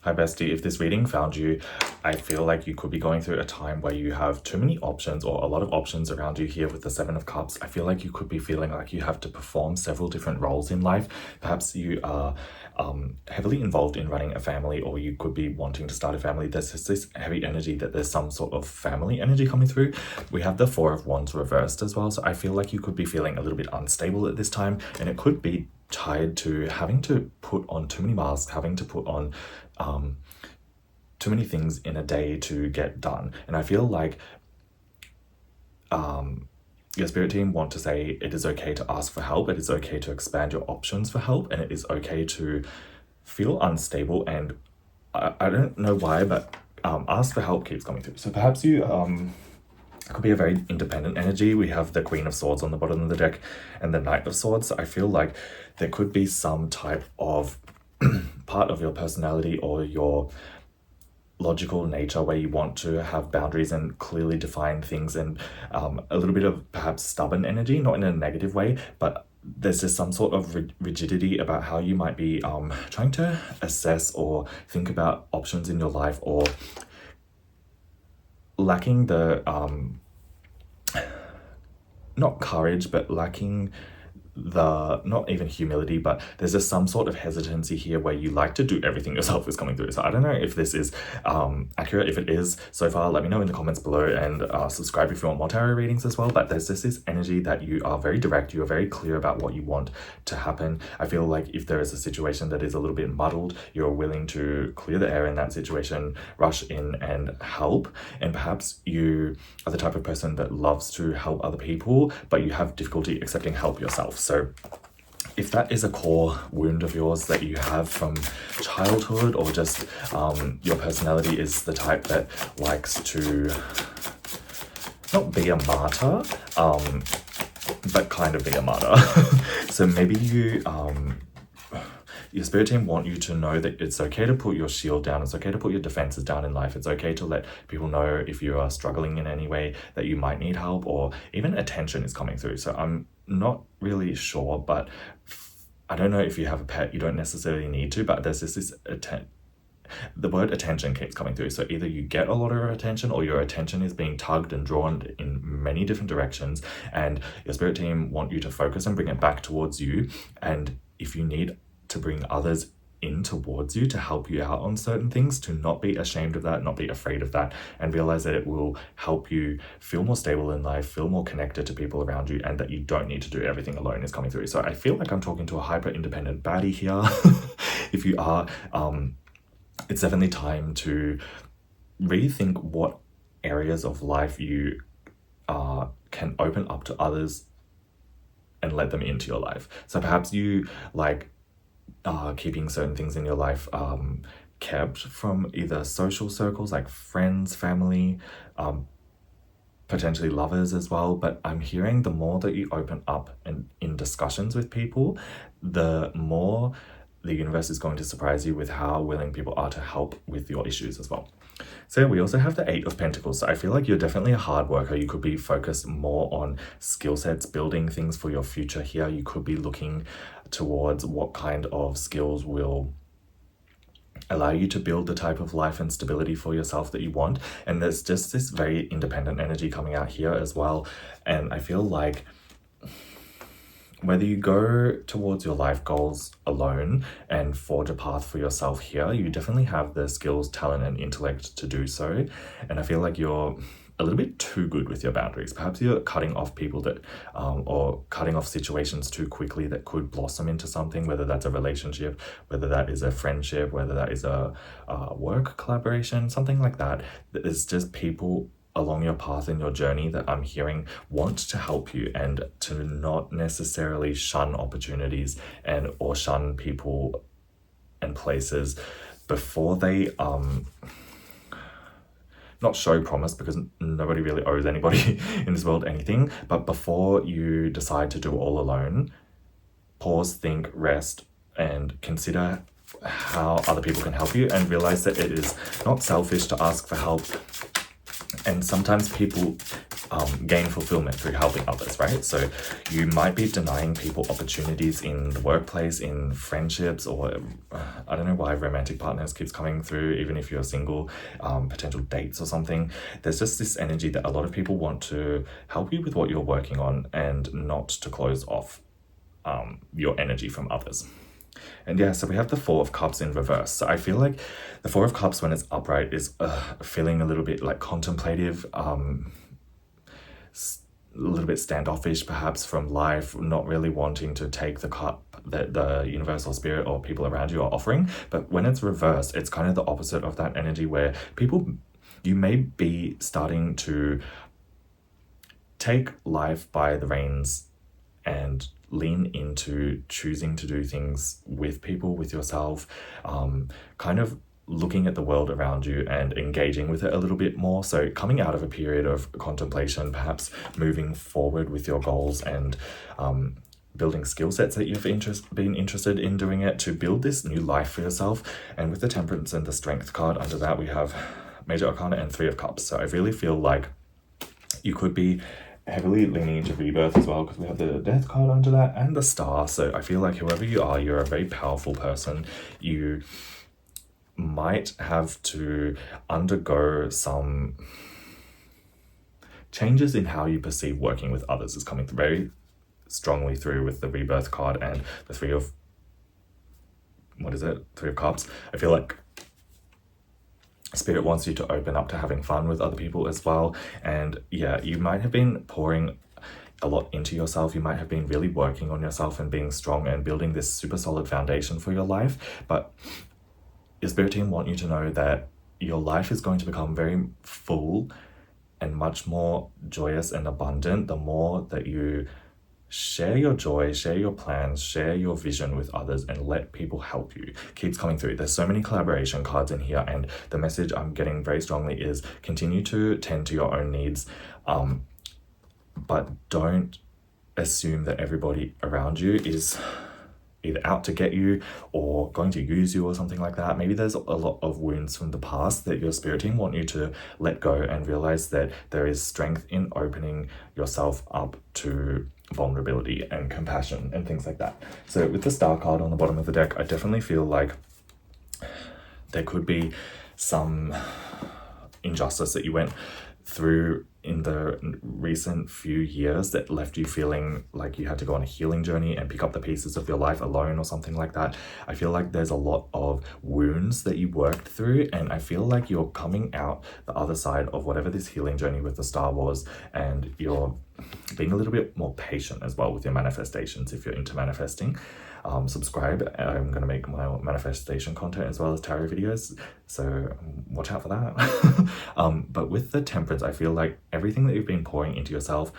Hi bestie, if this reading found you, I feel like you could be going through a time where you have too many options or a lot of options around you here with the Seven of Cups. I feel like you could be feeling like you have to perform several different roles in life. Perhaps you are heavily involved in running a family, or you could be wanting to start a family. There's just this heavy energy that there's some sort of family energy coming through. We have the Four of Wands reversed as well, so I feel like you could be feeling a little bit unstable at this time, and it could be tied to having to put on too many masks, having to put on too many things in a day to get done. And I feel like your spirit team want to say it is okay to ask for help, it is okay to expand your options for help, and it is okay to feel unstable. And I don't know why, but ask for help keeps coming through. So perhaps you it could be a very independent energy. We have the Queen of Swords on the bottom of the deck and the Knight of Swords. So I feel like there could be some type of part of your personality or your logical nature where you want to have boundaries and clearly define things, and a little bit of perhaps stubborn energy, not in a negative way, but there's just some sort of rigidity about how you might be trying to assess or think about options in your life, or lacking the not courage, but lacking the, not even humility, but there's just some sort of hesitancy here where you like to do everything yourself is coming through. So I don't know if this is accurate. If it is so far, let me know in the comments below, and subscribe if you want more tarot readings as well. But there's just this energy that you are very direct, you are very clear about what you want to happen. I feel like if there is a situation that is a little bit muddled, you're willing to clear the air in that situation, rush in and help. And perhaps you are the type of person that loves to help other people, but you have difficulty accepting help yourself. So if that is a core wound of yours that you have from childhood, or just your personality is the type that likes to not be a martyr, but kind of be a martyr. So maybe you your spirit team want you to know that it's okay to put your shield down, it's okay to put your defenses down in life, it's okay to let people know if you are struggling in any way that you might need help, or even attention is coming through. So I'm not really sure, but I don't know if you have a pet, you don't necessarily need to, but there's just this the word attention keeps coming through. So either you get a lot of attention, or your attention is being tugged and drawn in many different directions, and your spirit team want you to focus and bring it back towards you. And if you need to bring others in towards you to help you out on certain things, to not be ashamed of that, not be afraid of that, and realize that it will help you feel more stable in life, feel more connected to people around you, and that you don't need to do everything alone is coming through. So I feel like I'm talking to a hyper independent baddie here. If you are, it's definitely time to rethink what areas of life you can open up to others and let them into your life. So perhaps you like keeping certain things in your life kept from either social circles like friends, family, potentially lovers as well. But I'm hearing the more that you open up and in discussions with people, the more the universe is going to surprise you with how willing people are to help with your issues as well. So we also have the Eight of Pentacles. So I feel like you're definitely a hard worker. You could be focused more on skill sets, building things for your future here. You could be looking towards what kind of skills will allow you to build the type of life and stability for yourself that you want. And there's just this very independent energy coming out here as well. And I feel like whether you go towards your life goals alone and forge a path for yourself here, you definitely have the skills, talent, and intellect to do so. And I feel like you're a little bit too good with your boundaries. Perhaps you're cutting off people that, or cutting off situations too quickly that could blossom into something, whether that's a relationship, whether that is a friendship, whether that is a work collaboration, something like that. It's just people along your path in your journey that I'm hearing want to help you, and to not necessarily shun opportunities and or shun people and places before they not show promise, because nobody really owes anybody in this world anything, but before you decide to do all alone, pause, think, rest, and consider how other people can help you, and realize that it is not selfish to ask for help. And sometimes people gain fulfillment through helping others, right? So you might be denying people opportunities in the workplace, in friendships, or I don't know why romantic partners keeps coming through, even if you're single, potential dates or something. There's just this energy that a lot of people want to help you with what you're working on and not to close off your energy from others. And yeah, so we have the Four of Cups in reverse. So I feel like the Four of Cups when it's upright is feeling a little bit like contemplative, a little bit standoffish perhaps from life, not really wanting to take the cup that the universal spirit or people around you are offering. But when it's reversed, it's kind of the opposite of that energy where you may be starting to take life by the reins and lean into choosing to do things with people, with yourself, kind of looking at the world around you and engaging with it a little bit more. So coming out of a period of contemplation, perhaps moving forward with your goals and building skill sets that you've been interested in doing it to build this new life for yourself. And with the Temperance and the Strength card under that, we have Major Arcana and Three of Cups. So I really feel like you could be heavily leaning into rebirth as well, because we have the Death card under that and the Star. So I feel like whoever you are, you're a very powerful person. You might have to undergo some changes in how you perceive working with others. Is coming very strongly through with the Rebirth card and the Three of Cups. I feel like Spirit wants you to open up to having fun with other people as well. And yeah, you might have been pouring a lot into yourself. You might have been really working on yourself and being strong and building this super solid foundation for your life. But your spirit team want you to know that your life is going to become very full and much more joyous and abundant the more that you share your joy, share your plans, share your vision with others, and let people help you. Keeps coming through. There's so many collaboration cards in here, and the message I'm getting very strongly is continue to tend to your own needs, but don't assume that everybody around you is either out to get you or going to use you or something like that. Maybe there's a lot of wounds from the past that your spirit team want you to let go and realize that there is strength in opening yourself up to vulnerability and compassion and things like that. So with the Star card on the bottom of the deck, I definitely feel like there could be some injustice that you went through in the recent few years that left you feeling like you had to go on a healing journey and pick up the pieces of your life alone or something like that. I feel like there's a lot of wounds that you worked through, and I feel like you're coming out the other side of whatever this healing journey with the Star was, and you're being a little bit more patient as well with your manifestations if you're into manifesting. Subscribe. I'm going to make my manifestation content as well as tarot videos, so watch out for that. But with the Temperance, I feel like everything that you've been pouring into yourself,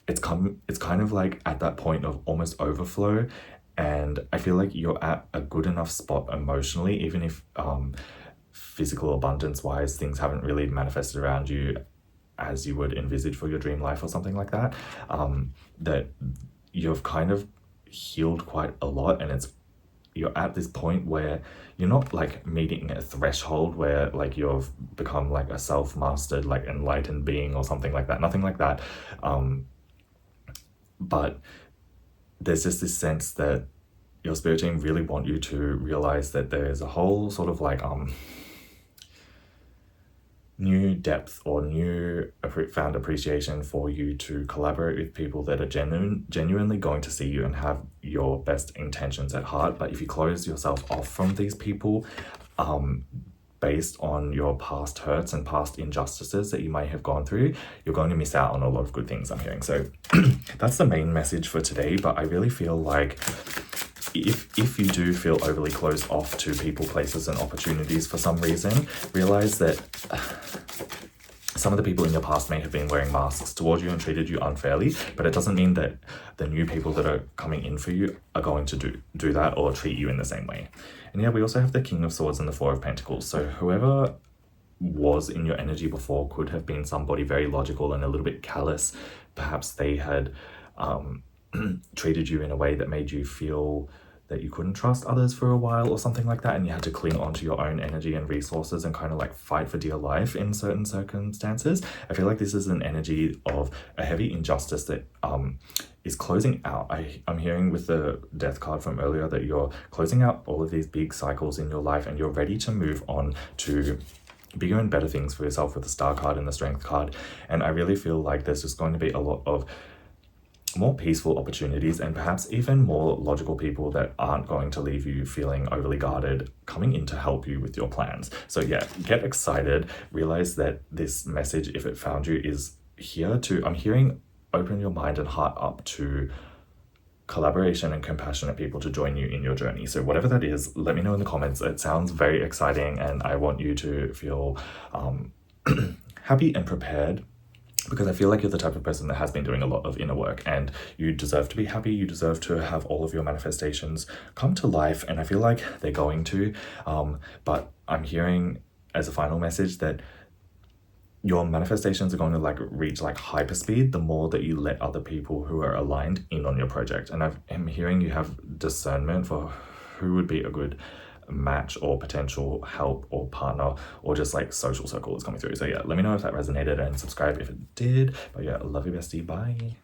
it's kind of like at that point of almost overflow, and I feel like you're at a good enough spot emotionally, even if physical abundance wise things haven't really manifested around you as you would envisage for your dream life or something like that, that you've kind of healed quite a lot, and you're at this point where you're not like meeting a threshold where like you've become like a self-mastered, like enlightened being or something like that, nothing like that, but there's just this sense that your spirit team really want you to realize that there's a whole sort of like new depth or new found appreciation for you to collaborate with people that are genuinely going to see you and have your best intentions at heart. But if you close yourself off from these people based on your past hurts and past injustices that you may have gone through, you're going to miss out on a lot of good things, I'm hearing. So that's the main message for today. But I really feel like if you do feel overly closed off to people, places, and opportunities for some reason, realize that some of the people in your past may have been wearing masks towards you and treated you unfairly, but it doesn't mean that the new people that are coming in for you are going to do that or treat you in the same way. And yeah, we also have the King of Swords and the Four of Pentacles. So whoever was in your energy before could have been somebody very logical and a little bit callous. Perhaps they had treated you in a way that made you feel that you couldn't trust others for a while or something like that, and you had to cling onto your own energy and resources and kind of like fight for dear life in certain circumstances. I feel like this is an energy of a heavy injustice that is closing out. I'm hearing with the death card from earlier that you're closing out all of these big cycles in your life and you're ready to move on to bigger and better things for yourself with the star card and the strength card. And I really feel like there's just going to be a lot of more peaceful opportunities and perhaps even more logical people that aren't going to leave you feeling overly guarded coming in to help you with your plans. So yeah, get excited. Realize that this message, if it found you, is here to, I'm hearing, open your mind and heart up to collaboration and compassionate people to join you in your journey. So whatever that is, let me know in the comments. It sounds very exciting and I want you to feel happy and prepared, because I feel like you're the type of person that has been doing a lot of inner work and you deserve to be happy. You deserve to have all of your manifestations come to life, and I feel like they're going to. But I'm hearing as a final message that your manifestations are going to like reach like hyperspeed the more that you let other people who are aligned in on your project. And I'm hearing you have discernment for who would be a good match or potential help or partner or just like social circle is coming through. So yeah, let me know if that resonated and subscribe if it did. But yeah, love you, bestie. Bye.